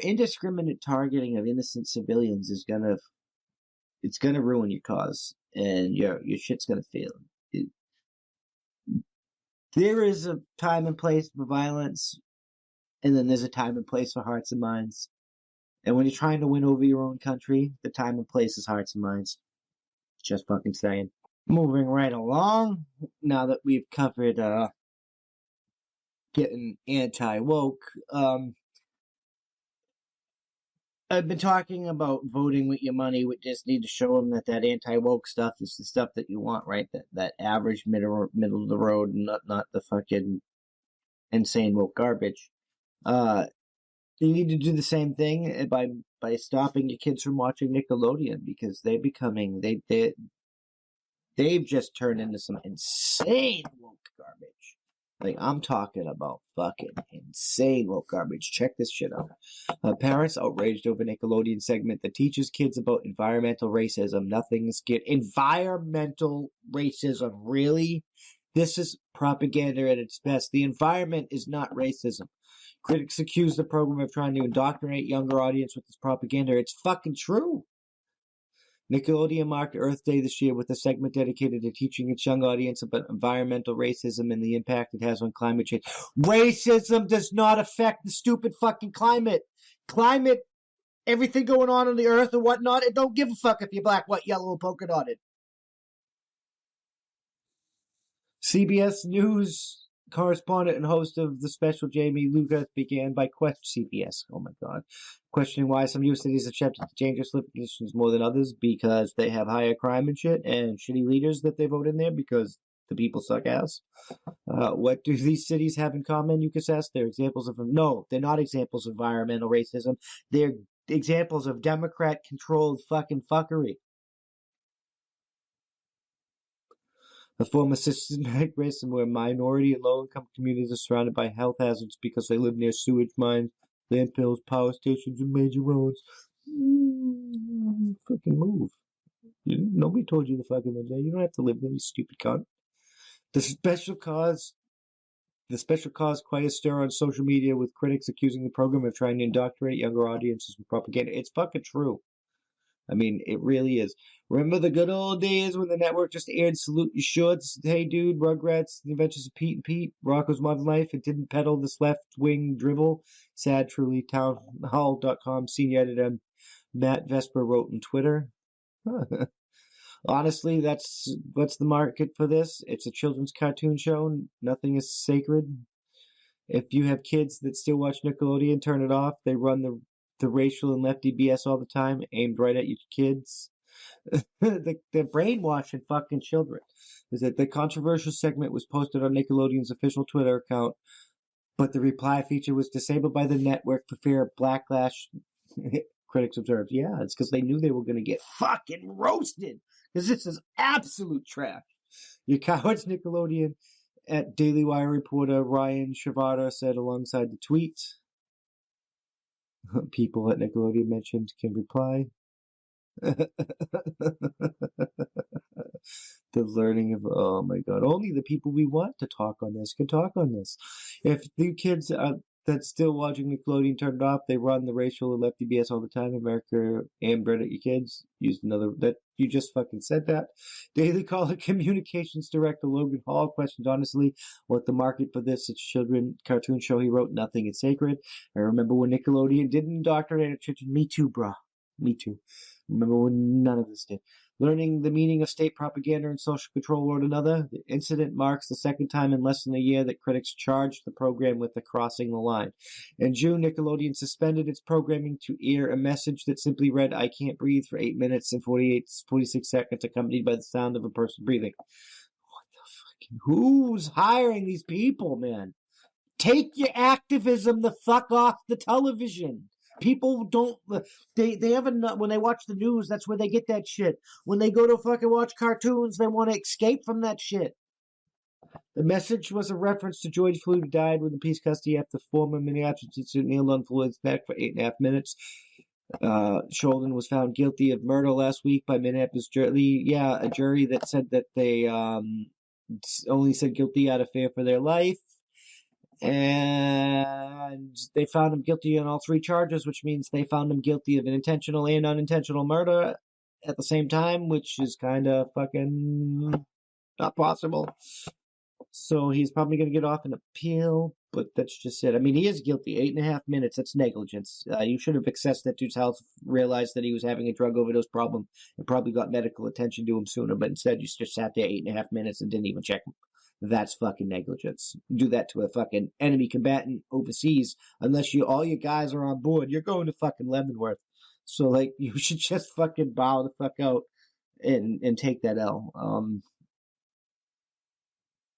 Indiscriminate targeting of innocent civilians is gonna ruin your cause, and your shit's gonna fail. There is a time and place for violence, and then there's a time and place for hearts and minds. And when you're trying to win over your own country, the time and place is hearts and minds. Just fucking saying. Moving right along, now that we've covered getting anti-woke, I've been talking about voting with your money. We just need to show them that anti-woke stuff is the stuff that you want, right? That average middle of the road, not the fucking insane woke garbage. You need to do the same thing by stopping your kids from watching Nickelodeon, because they've just turned into some insane woke garbage. Like, I'm talking about fucking insane woke garbage. Check this shit out. Parents outraged over Nickelodeon segment that teaches kids about environmental racism. Nothing's good. Environmental racism, really? This is propaganda at its best. The environment is not racism. Critics accuse the program of trying to indoctrinate younger audience with this propaganda. It's fucking true. Nickelodeon marked Earth Day this year with a segment dedicated to teaching its young audience about environmental racism and the impact it has on climate change. Racism does not affect the stupid fucking climate. Climate, everything going on the Earth and whatnot, it don't give a fuck if you're black, white, yellow, or polka dotted. CBS News correspondent and host of the special Jamie Lucas began by questioning why some U.S. cities have accepted dangerous living conditions more than others, because they have higher crime and shit, and shitty leaders that they vote in there because the people suck ass. What do these cities have in common, Lucas asked? They're examples of... No, they're not examples of environmental racism. They're examples of Democrat-controlled fucking fuckery. A form of systematic racism where minority and low-income communities are surrounded by health hazards because they live near sewage mines, landfills, power stations, and major roads. Fucking move. Nobody told you to fucking live there. You don't have to live there, you stupid cunt. The special cause quite a stir on social media, with critics accusing the program of trying to indoctrinate younger audiences with propaganda. It's fucking true. I mean, it really is. Remember the good old days when the network just aired Salute Your Shorts, Hey Dude, Rugrats, The Adventures of Pete and Pete, Rocko's Modern Life? It didn't peddle this left-wing dribble. Sad, truly. Townhall.com senior editor Matt Vesper wrote on Twitter. Honestly, what's the market for this? It's a children's cartoon show. Nothing is sacred. If you have kids that still watch Nickelodeon, turn it off. They run the racial and lefty BS all the time, aimed right at your kids. They're brainwashing fucking children. Is that the controversial segment was posted on Nickelodeon's official Twitter account, but the reply feature was disabled by the network for fear of backlash. Critics observed, yeah, it's because they knew they were going to get fucking roasted, because this is absolute trash. You cowards, Nickelodeon. At Daily Wire reporter Ryan Shavada said alongside the tweet. People at Nickelodeon mentioned can reply. The learning of, oh my god, only the people we want to talk on this can talk on this. If the kids that's still watching Nickelodeon turn it off, they run the racial and lefty BS all the time. America aimed right at your kids. Used another, that you just fucking said that. Daily Caller Communications Director Logan Hall questioned honestly what the market for this children cartoon show. He wrote, nothing is sacred. I remember when Nickelodeon didn't indoctrinate our children. Me too, brah. Me too. Remember when none of this did. Learning the meaning of state propaganda and social control were another. The incident marks the second time in less than a year that critics charged the program with crossing the line. In June, Nickelodeon suspended its programming to air a message that simply read, I can't breathe, for 8 minutes and 46 seconds, accompanied by the sound of a person breathing. What the fucking... Who's hiring these people, man? Take your activism the fuck off the television. People don't, they have enough, when they watch the news, that's where they get that shit. When they go to fucking watch cartoons, they want to escape from that shit. The message was a reference to George Floyd, who died with the police custody after former Minneapolis incident kneeled on Floyd's neck for 8.5 minutes. Sheldon was found guilty of murder last week by Minneapolis jury. Yeah, a jury that said that they only said guilty out of fear for their life. And they found him guilty on all 3 charges, which means they found him guilty of an intentional and unintentional murder at the same time, which is kind of fucking not possible. So he's probably going to get off an appeal, but that's just it. I mean, he is guilty. 8.5 minutes, that's negligence. You should have accessed that dude's house, realized that he was having a drug overdose problem, and probably got medical attention to him sooner, but instead you just sat there 8.5 minutes and didn't even check him. That's fucking negligence. Do that to a fucking enemy combatant overseas, unless all your guys are on board. You're going to fucking Leavenworth. So, like, you should just fucking bow the fuck out and take that L.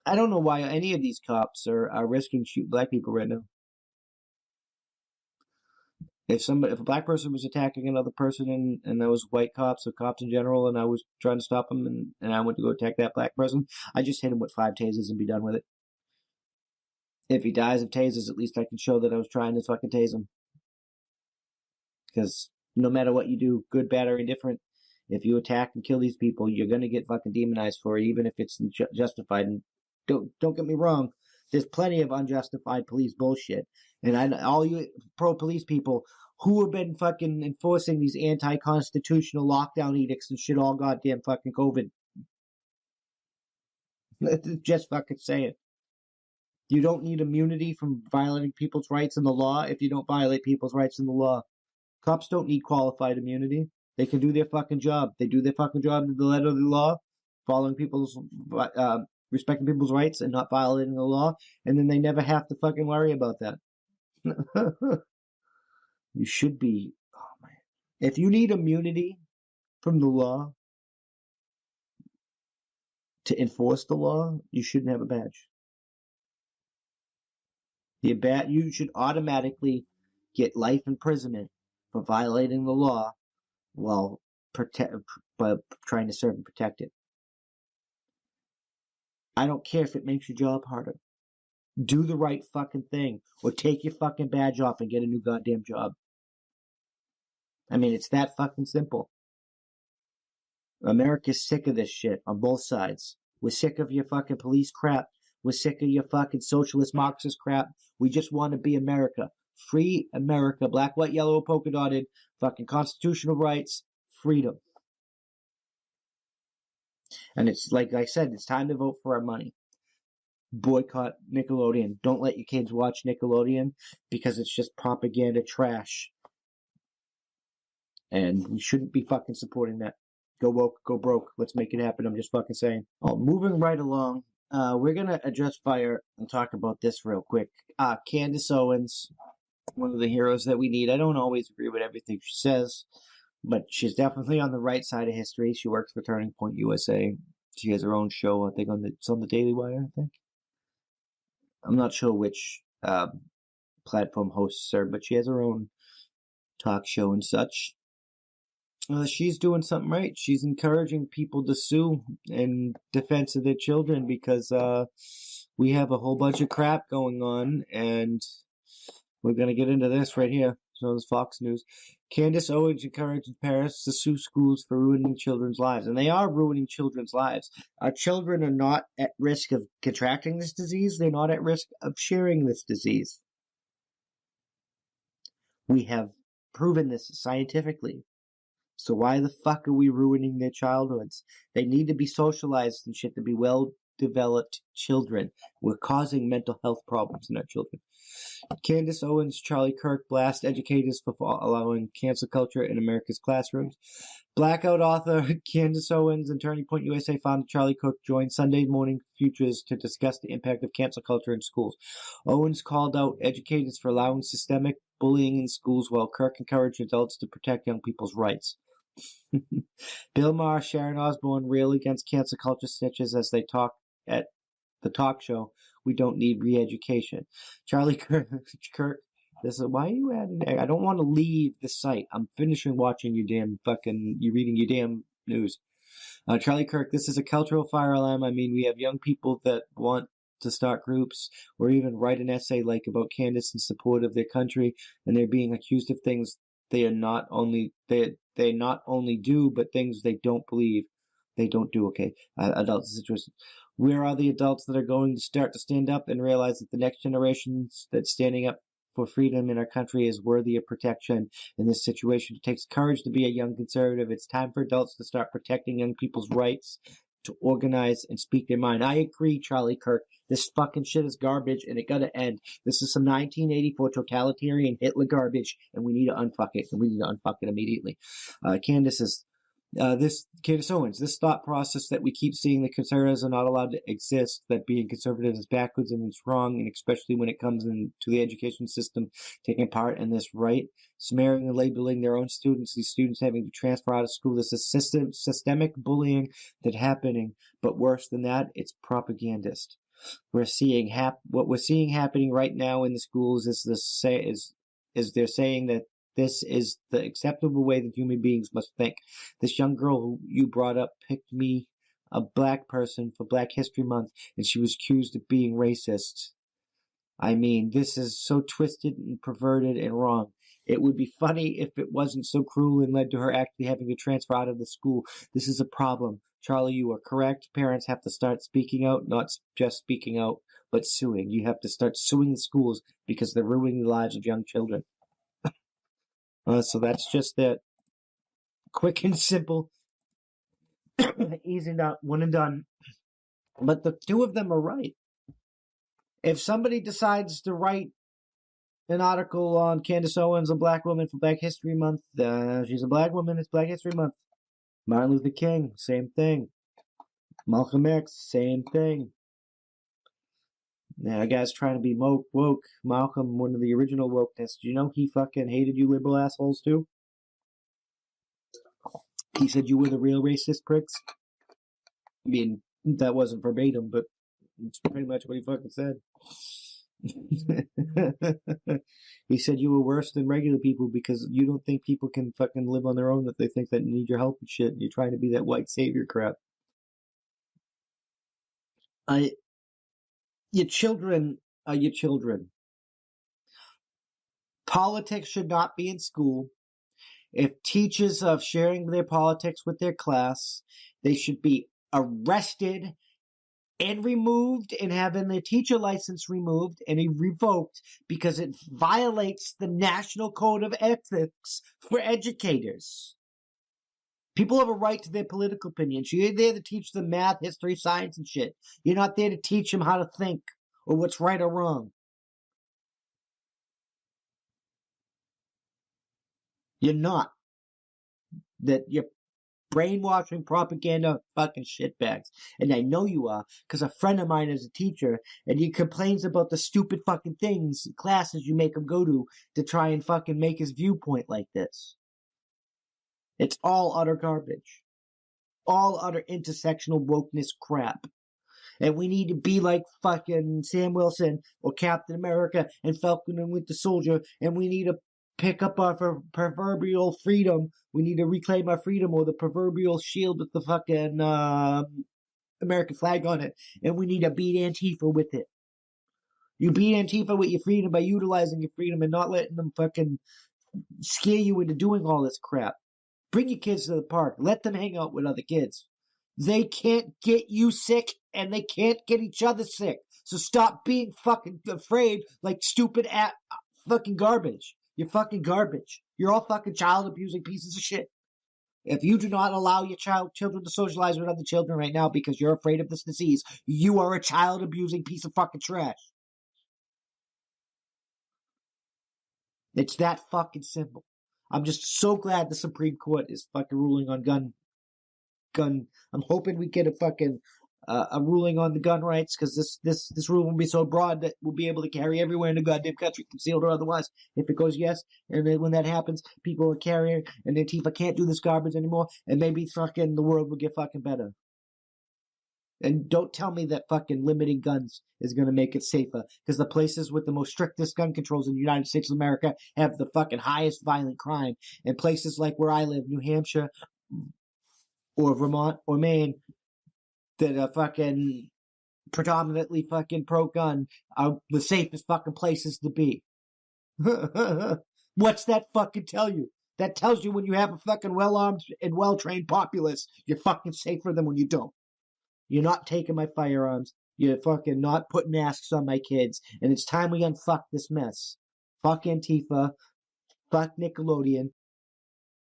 I don't know why any of these cops are risking shooting black people right now. If a black person was attacking another person and there was white cops or cops in general and I was trying to stop them and I went to go attack that black person, I just hit him with 5 tasers and be done with it. If he dies of tasers, at least I can show that I was trying to fucking tase him. Because no matter what you do, good, bad, or indifferent, if you attack and kill these people, you're going to get fucking demonized for it, even if it's justified. And don't get me wrong, there's plenty of unjustified police bullshit. And all you pro-police people who have been fucking enforcing these anti-constitutional lockdown edicts and shit all goddamn fucking COVID. Just fucking say it. You don't need immunity from violating people's rights in the law if you don't violate people's rights in the law. Cops don't need qualified immunity. They can do their fucking job. They do their fucking job to the letter of the law, following respecting people's rights and not violating the law, and then they never have to fucking worry about that. You should be. Oh man, if you need immunity from the law to enforce the law, you shouldn't have a badge. You should automatically get life imprisonment for violating the law while trying to serve and protect it. I don't care if it makes your job harder. Do the right fucking thing, or take your fucking badge off and get a new goddamn job. I mean, it's that fucking simple. America's sick of this shit on both sides. We're sick of your fucking police crap. We're sick of your fucking socialist Marxist crap. We just want to be America. Free America. Black, white, yellow, polka dotted. Fucking constitutional rights. Freedom. And it's like I said, it's time to vote for our money. Boycott Nickelodeon. Don't let your kids watch Nickelodeon because it's just propaganda trash. And we shouldn't be fucking supporting that. Go woke, go broke. Let's make it happen. I'm just fucking saying. Oh, moving right along. We're going to address fire and talk about this real quick. Candace Owens, one of the heroes that we need. I don't always agree with everything she says, but she's definitely on the right side of history. She works for Turning Point USA. She has her own show, I think, it's on the Daily Wire, I think. I'm not sure which platform hosts her, but she has her own talk show and such. She's doing something right. She's encouraging people to sue in defense of their children because we have a whole bunch of crap going on, and we're going to get into this right here. So it's Fox News. Candace Owens encourages parents to sue schools for ruining children's lives, and they are ruining children's lives. Our children are not at risk of contracting this disease. They're not at risk of sharing this disease. We have proven this scientifically. So why the fuck are we ruining their childhoods? They need to be socialized and shit to be well-developed children. We're causing mental health problems in our children. Candace Owens, Charlie Kirk blast educators for allowing cancel culture in America's classrooms. Blackout author Candace Owens and Turning Point USA founder Charlie Kirk joined Sunday Morning Futures to discuss the impact of cancel culture in schools. Owens called out educators for allowing systemic bullying in schools, while Kirk encouraged adults to protect young people's rights. Bill Maher, Sharon Osbourne rail against cancel culture snitches as they talk at the talk show. We don't need re-education. Charlie Kirk, this is why are you adding? I don't want to leave the site. I'm finishing watching you reading your damn news. Charlie Kirk, this is a cultural fire alarm. I mean, we have young people that want to start groups or even write an essay like about Candace in support of their country, and they're being accused of things they not only do, but things they don't believe they don't do. Okay, adult situation. Where are the adults that are going to start to stand up and realize that the next generations that's standing up for freedom in our country is worthy of protection in this situation? It takes courage to be a young conservative. It's time for adults to start protecting young people's rights to organize and speak their mind. I agree, Charlie Kirk. This fucking shit is garbage, and it gotta end. This is some 1984 totalitarian Hitler garbage, and we need to unfuck it, and we need to unfuck it immediately. Candace Owens, this thought process that we keep seeing that conservatives are not allowed to exist, that being conservative is backwards and it's wrong, and especially when it comes into the education system taking part in this right, smearing and labeling their own students, these students having to transfer out of school. This is systemic bullying that's happening, but worse than that, it's propagandist. What we're seeing happening right now in the schools is they're saying that this is the acceptable way that human beings must think. This young girl who you brought up picked me, a black person, for Black History Month, and she was accused of being racist. I mean, this is so twisted and perverted and wrong. It would be funny if it wasn't so cruel and led to her actually having to transfer out of the school. This is a problem. Charlie, you are correct. Parents have to start speaking out, not just speaking out, but suing. You have to start suing the schools because they're ruining the lives of young children. So that's just that. Quick and simple. Easy, not one and done. But the two of them are right. If somebody decides to write an article on Candace Owens, a black woman for Black History Month, she's a black woman, it's Black History Month. Martin Luther King, same thing. Malcolm X, same thing. Now, guy's trying to be woke. Malcolm, one of the original wokeness. Do you know he fucking hated you liberal assholes too? He said you were the real racist pricks. I mean, that wasn't verbatim, but it's pretty much what he fucking said. He said you were worse than regular people because you don't think people can fucking live on their own, that they think that need your help and shit. You're trying to be that white savior crap. Your children are your children. Politics should not be in school. If teachers are sharing their politics with their class, they should be arrested and removed and having their teacher license removed and revoked because it violates the National Code of Ethics for educators. People have a right to their political opinions. You're there to teach them math, history, science, and shit. You're not there to teach them how to think or what's right or wrong. You're not. That you're brainwashing propaganda fucking shitbags. And I know you are, because a friend of mine is a teacher, and he complains about the stupid fucking things, classes you make him go to try and fucking make his viewpoint like this. It's all utter garbage. All utter intersectional wokeness crap. And we need to be like fucking Sam Wilson or Captain America and Falcon and Winter Soldier, and we need to pick up our proverbial freedom. We need to reclaim our freedom, or the proverbial shield with the fucking American flag on it, and we need to beat Antifa with it. You beat Antifa with your freedom by utilizing your freedom and not letting them fucking scare you into doing all this crap. Bring your kids to the park. Let them hang out with other kids. They can't get you sick, and they can't get each other sick. So stop being fucking afraid like stupid fucking garbage. You're fucking garbage. You're all fucking child-abusing pieces of shit. If you do not allow your children to socialize with other children right now because you're afraid of this disease, you are a child-abusing piece of fucking trash. It's that fucking simple. I'm just so glad the Supreme Court is fucking ruling on gun. I'm hoping we get a fucking a ruling on the gun rights, because this rule will be so broad that we'll be able to carry everywhere in the goddamn country, concealed or otherwise. If it goes yes, and then when that happens, people are carrying, and Antifa can't do this garbage anymore, and maybe fucking the world will get fucking better. And don't tell me that fucking limiting guns is going to make it safer, because the places with the most strictest gun controls in the United States of America have the fucking highest violent crime. And places like where I live, New Hampshire, or Vermont, or Maine, that are fucking predominantly fucking pro-gun, are the safest fucking places to be. What's that fucking tell you? That tells you when you have a fucking well-armed and well-trained populace, you're fucking safer than when you don't. You're not taking my firearms. You're fucking not putting masks on my kids. And it's time we unfuck this mess. Fuck Antifa. Fuck Nickelodeon.